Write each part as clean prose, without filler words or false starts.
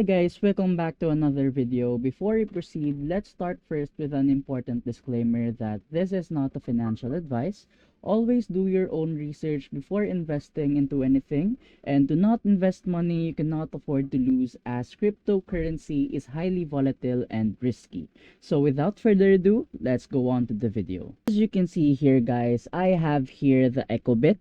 guys, welcome back to another video. Before we proceed, let's start first with an important disclaimer that this is not a financial advice. Always do your own research before investing into anything, and do not invest money you cannot afford to lose, as cryptocurrency is highly volatile and risky. So without further ado, let's go on to the video. As you can see here guys, I have here the EcoBit.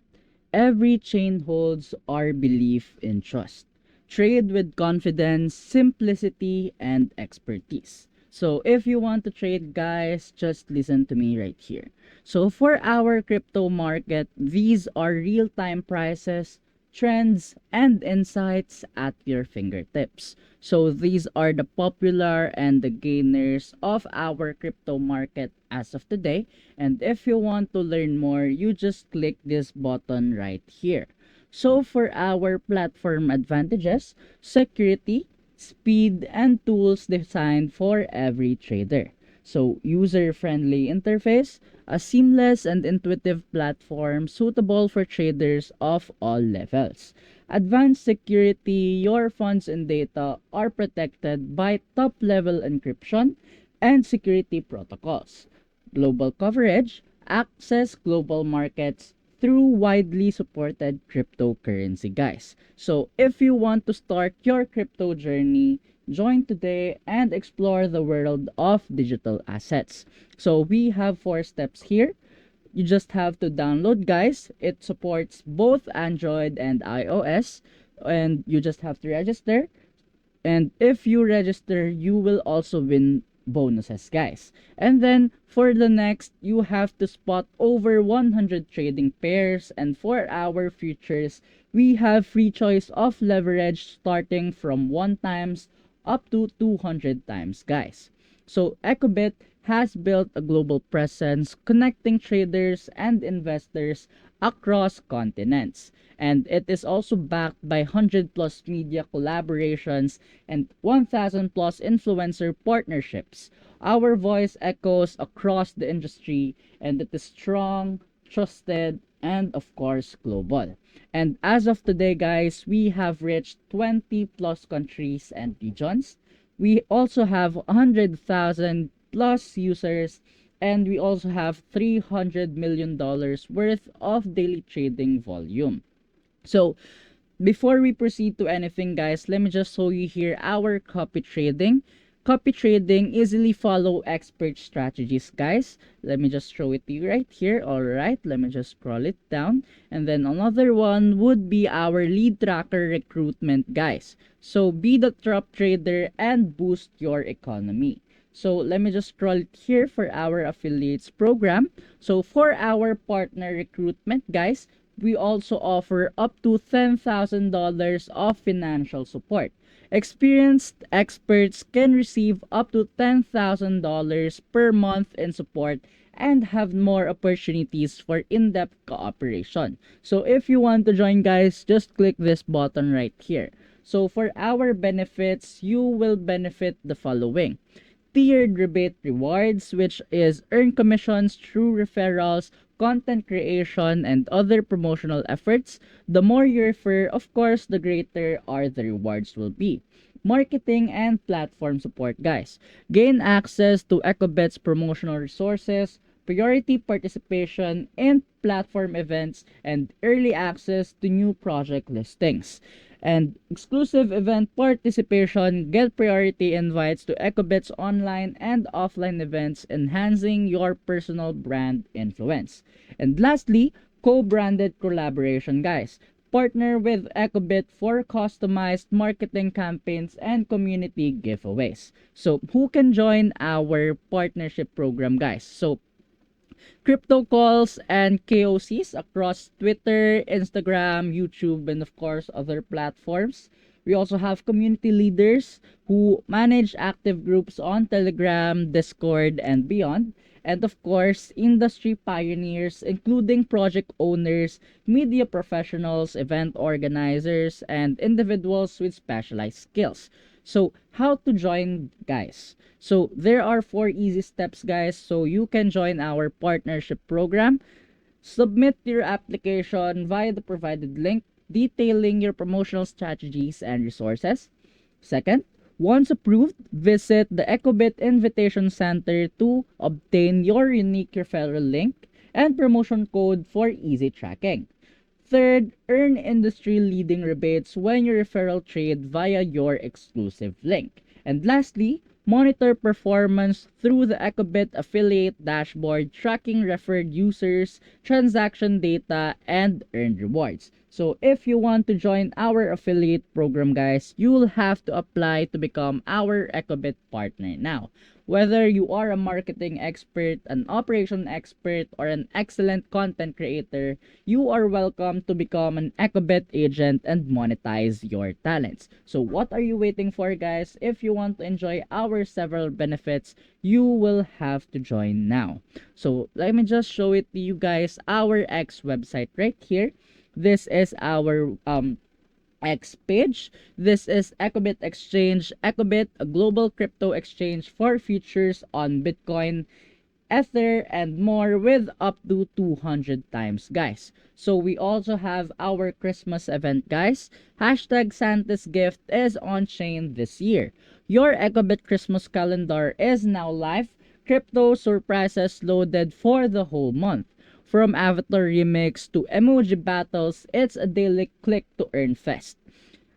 Every chain holds our belief in trust. Trade with confidence, simplicity, and expertise. So if you want to trade guys, just listen to me right here. So for our crypto market, these are real-time prices, trends, and insights at your fingertips. So these are the popular and the gainers of our crypto market as of today. And if you want to learn more, you just click this button right here. So for our platform advantages, security, speed, and tools designed for every trader. So user-friendly interface, a seamless and intuitive platform suitable for traders of all levels. Advanced security, your funds and data are protected by top-level encryption and security protocols. Global coverage, access global markets through widely supported cryptocurrency guys. So if you want to start your crypto journey, join today and explore the world of digital assets. So we have 4 steps here. You just have to download guys. It supports both Android and iOS, and you just have to register. And if you register, you will also win bonuses guys. And then for the next, you have to spot over 100 trading pairs, and for our futures, we have free choice of leverage starting from 1 times up to 200 times guys. So EcoBit has built a global presence connecting traders and investors across continents, and it is also backed by 100 plus media collaborations and 1,000 plus influencer partnerships. Our voice echoes across the industry, and it is strong, trusted, and of course global. And as of today guys, we have reached 20 plus countries and regions. We also have 100,000 plus users, and we also have $300 million worth of daily trading volume. So before we proceed to anything guys, let me just show you here our copy trading. Copy trading easily follow expert strategies guys. Let me just show it to you right here. Alright, let me just scroll it down. And then another one would be our lead tracker recruitment guys. So be the top trader and boost your economy. So let me just scroll it here for our affiliates program. So for our partner recruitment guys, we also offer up to $10,000 of financial support. Experienced experts can receive up to $10,000 per month in support and have more opportunities for in-depth cooperation. So if you want to join guys, just click this button right here. So for our benefits, you will benefit the following: tiered rebate rewards, which is earn commissions through referrals, content creation, and other promotional efforts. The more you refer, of course, the greater are the rewards will be. Marketing and platform support guys. Gain access to EcoBit's promotional resources, priority participation in platform events, and early access to new project listings. And exclusive event participation, get priority invites to EcoBit's online and offline events, enhancing your personal brand influence. And lastly, co-branded collaboration guys. Partner with EcoBit for customized marketing campaigns and community giveaways. So who can join our partnership program guys? So crypto calls and KOCs across Twitter, Instagram, YouTube, and of course other platforms. We also have community leaders who manage active groups on Telegram, Discord, and beyond. And of course, industry pioneers, including project owners, media professionals, event organizers, and individuals with specialized skills. So, how to join, guys? So, there are 4 easy steps, guys, so you can join our partnership program. Submit your application via the provided link detailing your promotional strategies and resources. Second, Once approved, visit the Ecobit Invitation Center to obtain your unique referral link and promotion code for easy tracking. Third, earn industry-leading rebates when you referral trade via your exclusive link. And lastly, monitor performance through the Ecobit affiliate dashboard, tracking referred users, transaction data, and earned rewards. So if you want to join our affiliate program, guys, you will have to apply to become our Ecobit partner now. Whether you are a marketing expert, an operation expert, or an excellent content creator, you are welcome to become an Ecobit agent and monetize your talents. So what are you waiting for, guys? If you want to enjoy our several benefits, you will have to join now. So let me just show it to you guys, our X website right here. This is our X page. This is Ecobit Exchange. Ecobit, a global crypto exchange for futures on Bitcoin, Ether, and more with up to 200 times, guys. So we also have our Christmas event, guys. Hashtag Santa's gift is on chain this year. Your Ecobit Christmas calendar is now live. Crypto surprises loaded for the whole month. From avatar remix to emoji battles, it's a daily click to earn fest.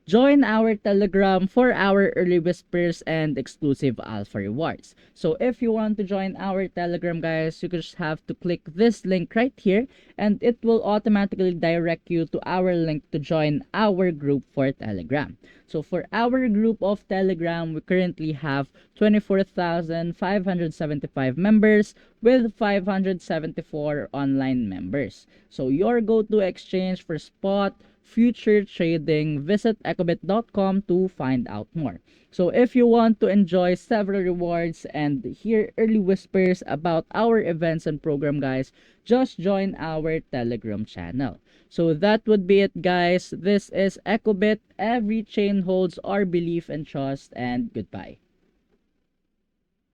Join our Telegram for our early whispers and exclusive alpha rewards. So if you want to join our Telegram, guys, you just have to click this link right here and it will automatically direct you to our link to join our group for Telegram. So for our group of Telegram, we currently have 24,575 members with 574 online members. So your go-to exchange for spot, future trading, visit ecobit.com to find out more. So if you want to enjoy several rewards and hear early whispers about our events and program, guys, just join our Telegram channel. So that would be it, guys. This is Ecobit. Every chain holds our belief and trust, and goodbye.